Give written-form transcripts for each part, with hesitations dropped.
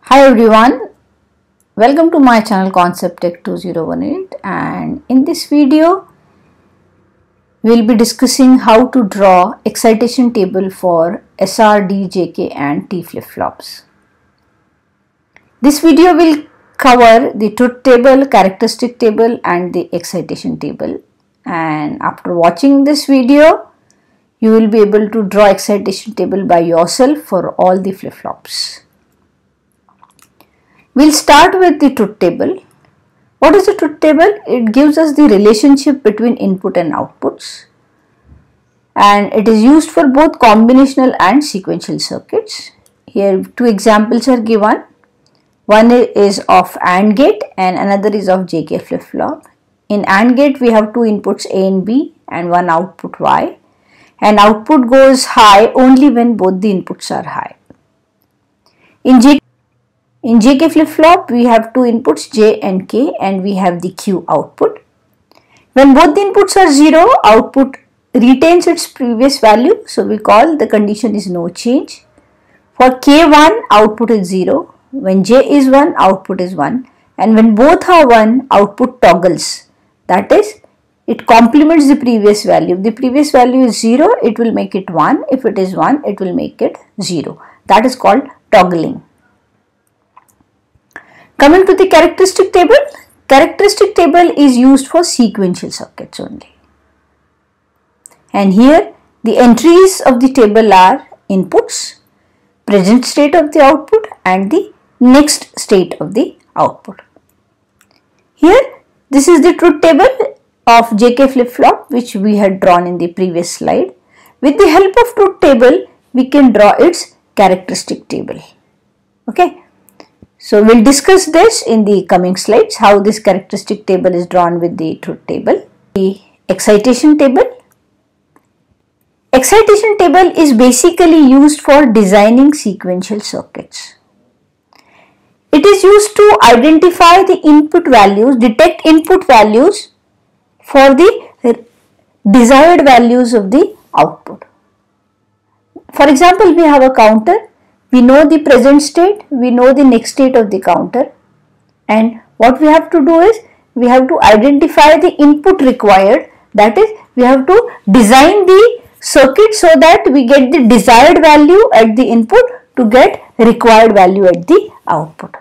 Hi everyone, welcome to my channel Concept Tech 2018, and in this video we'll be discussing how to draw excitation table for SR, D, JK and T flip-flops. This video will cover the truth table, characteristic table and the excitation table, and after watching this video you will be able to draw excitation table by yourself for all the flip-flops. We'll start with the truth table. What is the truth table? It gives us the relationship between input and outputs, and it is used for both combinational and sequential circuits. Here two examples are given. One is of AND gate and another is of JK flip-flop. In AND gate we have two inputs A and B and one output Y, and output goes high only when both the inputs are high. In JK flip-flop, we have two inputs J and K and we have the Q output. When both the inputs are 0, output retains its previous value, so we call the condition is no change. For K1, output is 0. When J is 1, output is 1. And when both are 1, output toggles. That is, it complements the previous value. If the previous value is 0, it will make it 1. If it is 1, it will make it 0. That is called toggling. Coming to the characteristic table is used for sequential circuits only. And here the entries of the table are inputs, present state of the output and the next state of the output. Here this is the truth table of JK flip-flop which we had drawn in the previous slide. With the help of truth table we can draw its characteristic table. Okay. So we'll discuss this in the coming slides, how this characteristic table is drawn with the truth table. The excitation table. Excitation table is basically used for designing sequential circuits. It is used to identify the input values, detect input values for the desired values of the output. For example, we have a counter. We know the present state, we know the next state of the counter, and what we have to do is we have to identify the input required, that is we have to design the circuit so that we get the desired value at the input to get required value at the output.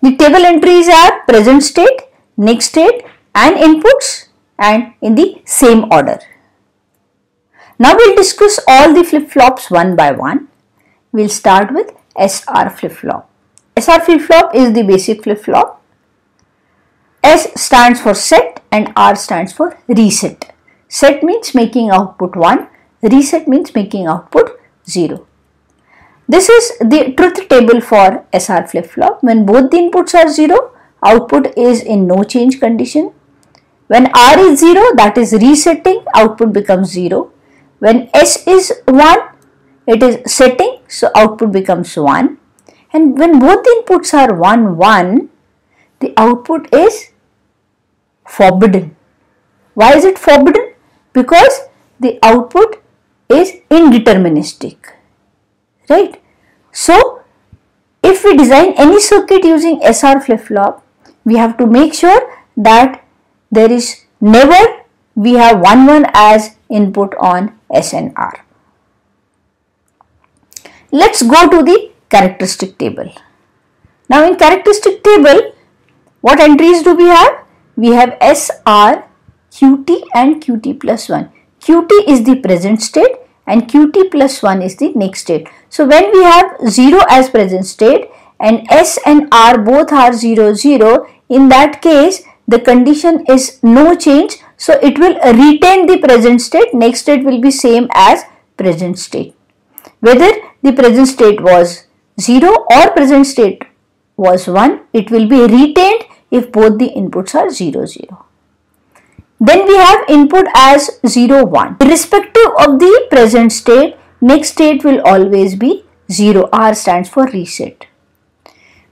The table entries are present state, next state and inputs and in the same order. Now we'll discuss all the flip-flops one by one. We'll start with SR flip-flop. SR flip-flop is the basic flip-flop. S stands for set and R stands for reset. Set means making output 1, reset means making output 0. This is the truth table for SR flip-flop. When both the inputs are 0, output is in no change condition. When R is 0, that is resetting, output becomes 0. When S is 1, it is setting, so output becomes 1. And when both the inputs are 1, 1, the output is forbidden. Why is it forbidden? Because the output is indeterministic, right? So, if we design any circuit using SR flip-flop, we have to make sure that there is never we have 1, 1 as input on S and R. Let's go to the characteristic table. Now in characteristic table, what entries do we have? We have SR, QT and QT plus 1. QT is the present state and QT plus 1 is the next state. So when we have 0 as present state and S and R both are 0, 0, in that case the condition is no change. So it will retain the present state, next state will be same as present state. Whether the present state was 0 or present state was 1, it will be retained if both the inputs are 0, 0. Then we have input as 0, 1. Irrespective of the present state, next state will always be 0. R stands for reset.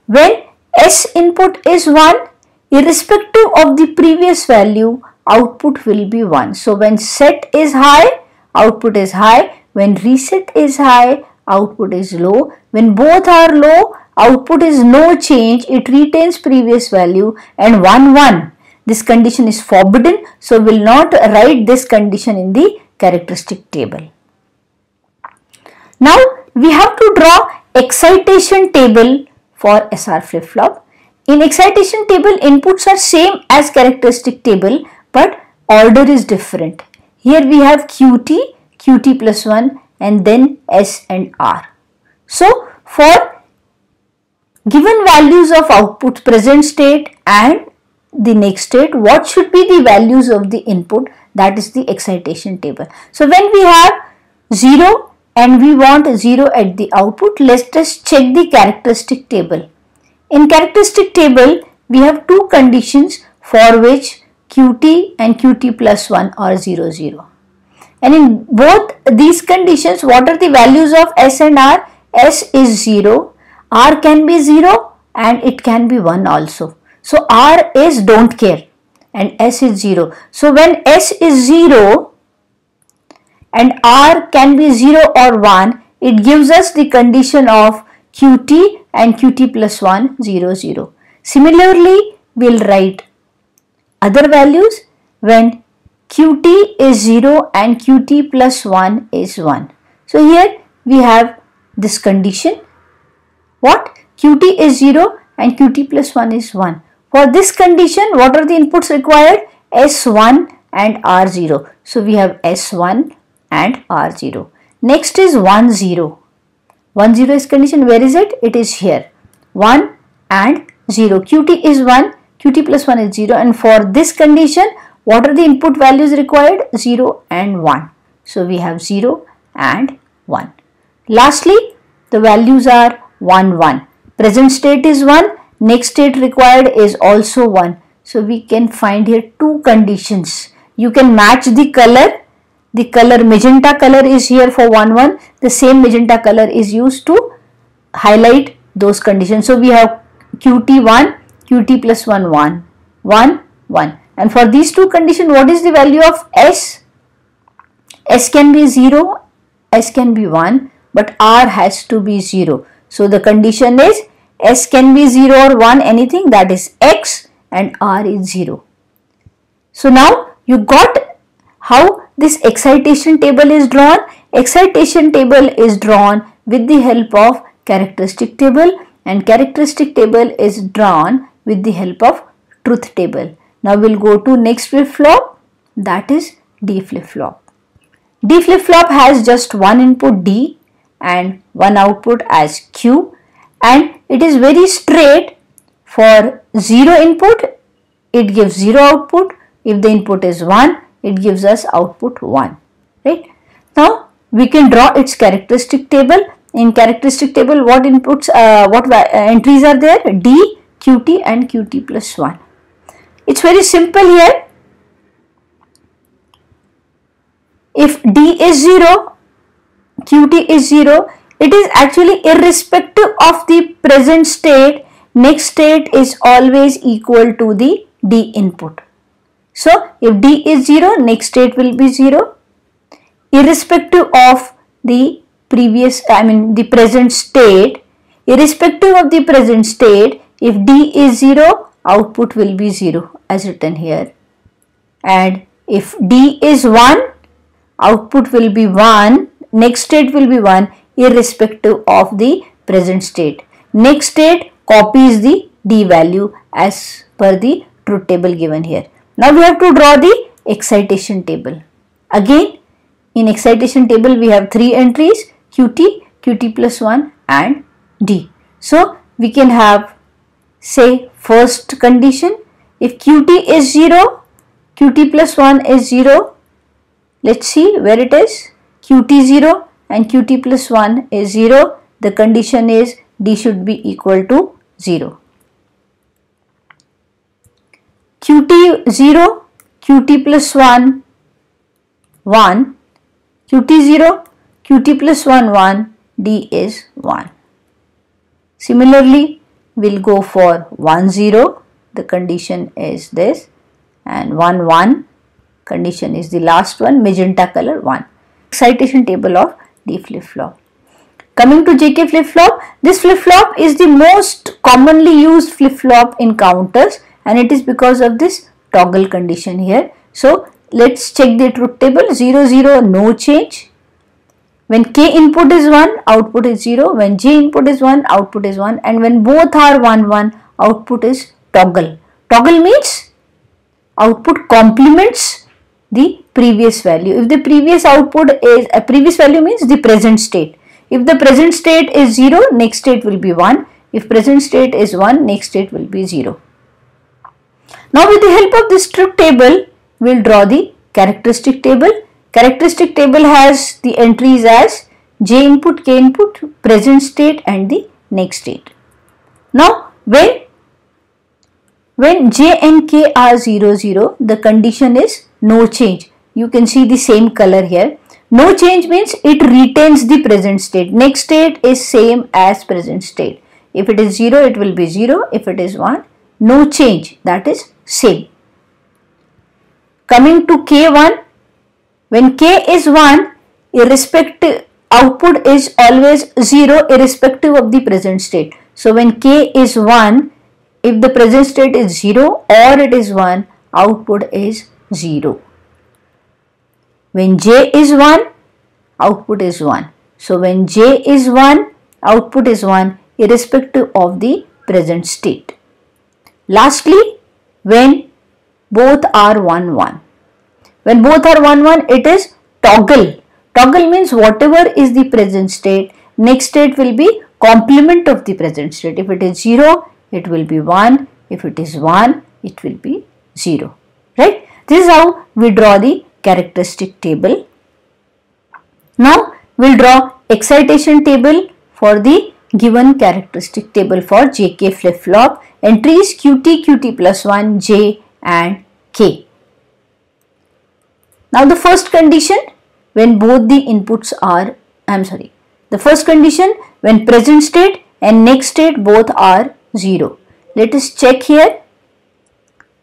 When S input is 1, irrespective of the previous value, output will be 1. So when set is high, output is high. When reset is high, output is low. When both are low, output is no change, it retains previous value, and 1 1. This condition is forbidden, so we will not write this condition in the characteristic table. Now we have to draw excitation table for SR flip-flop. In excitation table, inputs are same as characteristic table, but order is different. Here we have QT, QT plus 1, and then S and R. So for given values of output, present state and the next state, what should be the values of the input? That is the excitation table. So when we have 0 and we want 0 at the output, let's just check the characteristic table. In characteristic table, we have two conditions for which Qt and Qt plus 1 are 0, 0. And in both these conditions, what are the values of S and R? S is 0, R can be 0 and it can be 1 also. So R is don't care and S is 0. So when S is 0 and R can be 0 or 1, it gives us the condition of Qt and Qt plus 1, 0, 0. Similarly, we will write other values when Qt is 0 and Qt plus 1 is 1. So here we have this condition. What? Qt is 0 and Qt plus 1 is 1. For this condition, what are the inputs required? S1 and R0. So we have S1 and R0. Next is 1, 0. 1, 0 is condition. Where is it? It is here. 1 and 0. Qt is 1, Qt plus 1 is 0. And for this condition, what are the input values required? 0 and 1. So we have 0 and 1. Lastly, the values are 1, 1. Present state is 1. Next state required is also 1. So we can find here two conditions. You can match the color. The color magenta color is here for 1, 1. The same magenta color is used to highlight those conditions. So we have Qt1, Qt plus 1, 1, 1, 1. And for these two conditions, what is the value of S? S can be 0, S can be 1, but R has to be 0. So the condition is S can be 0 or 1, anything, that is X, and R is 0. So now you got how this excitation table is drawn. Excitation table is drawn with the help of characteristic table, and characteristic table is drawn with the help of truth table. Now we'll go to next flip-flop, that is D flip-flop. D flip-flop has just one input D and one output as Q, and it is very straight. For 0 input, it gives 0 output. If the input is 1, it gives us output 1. Right? Now we can draw its characteristic table. In characteristic table, what inputs, entries are there? D, Qt and Qt plus 1. It's very simple here. If D is 0, Qt is 0, it is actually irrespective of the present state. Next state is always equal to the D input. So if D is 0, next state will be 0. Irrespective of the the present state, irrespective of the present state, if D is 0, output will be 0 as written here. And if D is 1, output will be 1, next state will be 1 irrespective of the present state. Next state copies the D value as per the truth table given here. Now we have to draw the excitation table. Again, in excitation table we have 3 entries: Qt, Qt plus 1 and D. So we can have, say, first condition, if Qt is 0, Qt plus 1 is 0. Let's see where it is. Qt 0 and Qt plus 1 is 0. The condition is D should be equal to 0. Qt 0, Qt plus 1, 1. Qt 0, Qt plus 1, 1. D is 1. Similarly, we'll go for 1, 0. The condition is this, and 1, 1. Condition is the last one, magenta color 1. Excitation table of D flip-flop. Coming to JK flip-flop, this flip-flop is the most commonly used flip-flop in counters, and it is because of this toggle condition here. So let's check the truth table. 0 0 no change. When K input is 1, output is 0. When J input is 1, output is 1. And when both are 1 1, output is toggle. Toggle means output complements the previous value. If the previous output is a previous value means the present state. If the present state is 0, next state will be 1. If present state is 1, next state will be 0. Now with the help of this truth table, we will draw the characteristic table. Characteristic table has the entries as J input, K input, present state and the next state. Now when J and K are 0 0, the condition is no change. You can see the same color here. No change means it retains the present state. Next state is same as present state. If it is 0, it will be 0. If it is 1, no change, that is same. Coming to K1, when K is 1, irrespective output is always 0 irrespective of the present state. So when K is 1, if the present state is 0 or it is 1, output is 0. When J is 1, output is 1. So when J is 1, output is 1 irrespective of the present state. Lastly, when both are 1 1. When both are 1 1, it is toggle. Toggle means whatever is the present state, next state will be complement of the present state. If it is 0, it will be 1. If it is 1, it will be 0. Right? This is how we draw the characteristic table. Now we will draw excitation table for the given characteristic table for JK flip-flop. Entries QT, QT plus 1, J and K. Now the first condition, when both the inputs are, the first condition when present state and next state both are 0. Let us check here.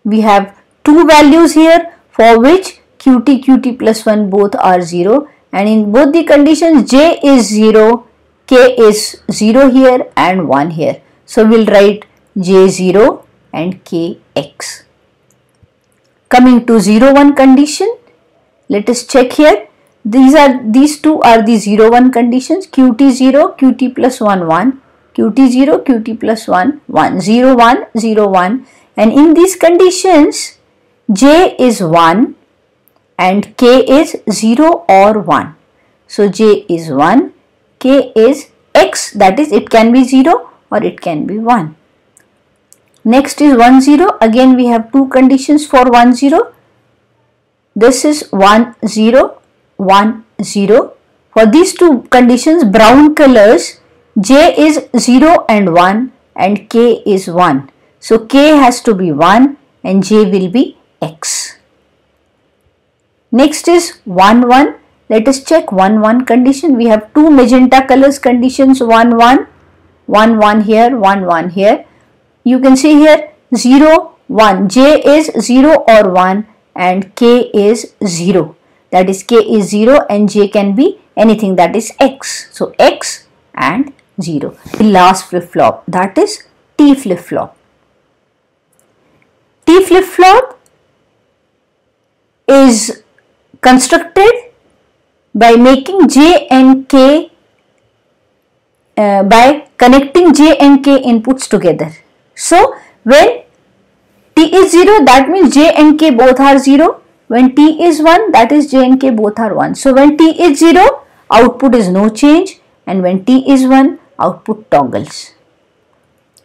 We have two values here for which QT, QT plus 1 both are 0, and in both the conditions J is 0, K is 0 here and 1 here. So we will write J0 and Kx. Coming to 0 1 condition, let us check here. These two are the 0 1 conditions. Qt 0, Qt plus 1 1, Qt 0, Qt plus 1 1, 0 1, 0 1, and in these conditions J is 1 and K is 0 or 1. So J is 1, K is X, that is it can be 0 or it can be 1. Next is 1 0. Again we have two conditions for 1 0. This is 1 0, 1 0. For these two conditions, brown colors, J is 0 and 1 and K is 1. So K has to be 1 and J will be X. Next is 1 1. Let us check 1 1 condition. We have two magenta colors conditions, 1 1, 1 1 here, 1 1 here. You can see here 0 1. J is 0 or 1 and K is 0. That is K is 0 and J can be anything, that is X. So X and 0. The last flip-flop, that is T flip-flop. T flip-flop is constructed by making J and K, by connecting J and K inputs together. So when T is 0, that means J and K both are 0. When T is 1, that is J and K both are 1. So when T is 0, output is no change, and when T is 1, output toggles.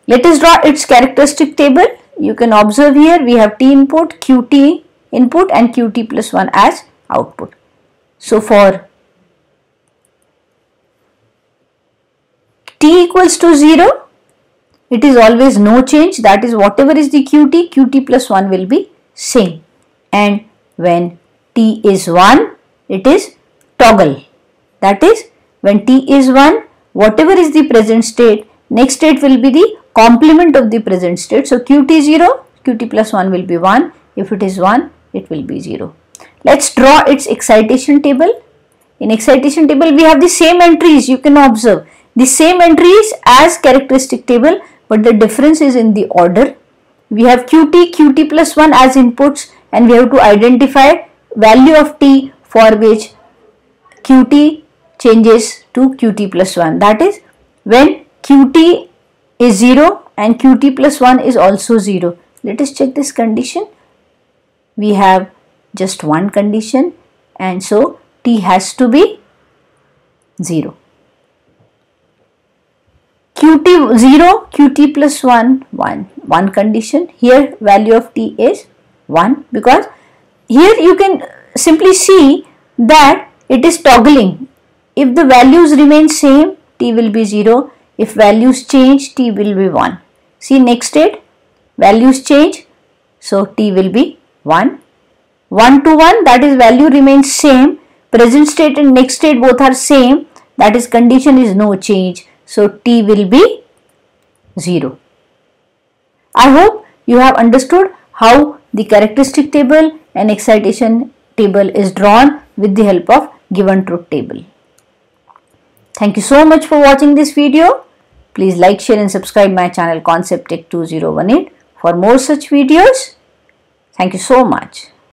Let us draw its characteristic table. You can observe here we have T input, QT input and QT plus 1 as output. So for T equals to 0, it is always no change, that is whatever is the QT, QT plus 1 will be same. And when T is 1, it is toggle. That is when T is 1, whatever is the present state, next state will be the complement of the present state. So QT 0, QT plus 1 will be 1. If it is 1, it will be 0. Let's draw its excitation table. In excitation table, we have the same entries. You can observe the same entries as characteristic table, but the difference is in the order. We have qt plus 1 as inputs, and we have to identify value of t for which qt changes to qt plus 1. That is, when qt is 0 and qt plus 1 is also 0. Let us check this condition. We have just one condition, and so t has to be 0. qt 0, qt plus 1, 1. One condition. Here value of t is 1, because here you can simply see that it is toggling. If the values remain same, t will be 0. If values change, t will be 1. See next state, values change, so t will be 1. 1 to 1, that is value remains same. Present state and next state both are same, that is condition is no change. So t will be 0. I hope you have understood how the characteristic table and excitation table is drawn with the help of given truth table. Thank you so much for watching this video. Please like, share and subscribe my channel Concept Tech 2018 for more such videos. Thank you so much.